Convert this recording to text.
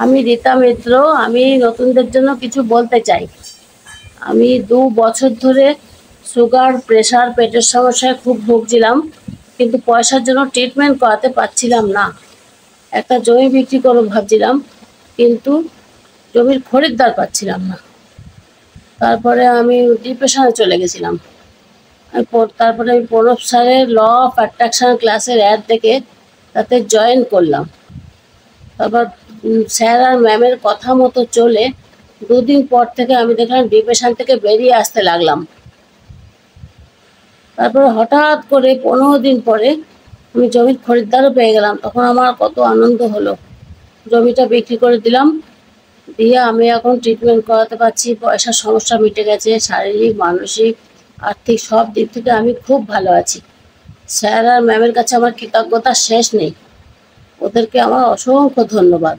আমি রীতা মিত্র। আমি নতুনদের জন্য কিছু বলতে চাই। আমি 2 বছর ধরে সুগার, প্রেশার, পেটের সমস্যায় খুব ভুগছিলাম, কিন্তু পয়সার জন্য ট্রিটমেন্ট করাতে পারছিলাম না। একটা জমি বিক্রি করবো ভাবছিলাম, কিন্তু জমির খরিদ্দার পাচ্ছিলাম না। তারপরে আমি ডিপ্রেশনে চলে গেছিলাম। তারপরে আমি প্রণব স্যারের ল অফ অ্যাট্রাকশন ক্লাসের অ্যাড দেখে তাতে জয়েন করলাম। তারপর স্যার আর ম্যামের কথা মতো চলে 2 দিন পর থেকে আমি দেখলাম ডিপ্রেশন থেকে বেরিয়ে আসতে লাগলাম। তারপরে হঠাৎ করে 15 দিন পরে আমি জমির খরিদ্দারও পেয়ে গেলাম। তখন আমার কত আনন্দ হলো। জমিটা বিক্রি করে দিলাম, দিয়ে আমি এখন ট্রিটমেন্ট করাতে পারছি। পয়সার সমস্যা মিটে গেছে। শারীরিক, মানসিক, আর্থিক সব দিক থেকে আমি খুব ভালো আছি। স্যার আর ম্যামের কাছে আমার কৃতজ্ঞতার শেষ নেই। ওদেরকে আমার অসংখ্য ধন্যবাদ।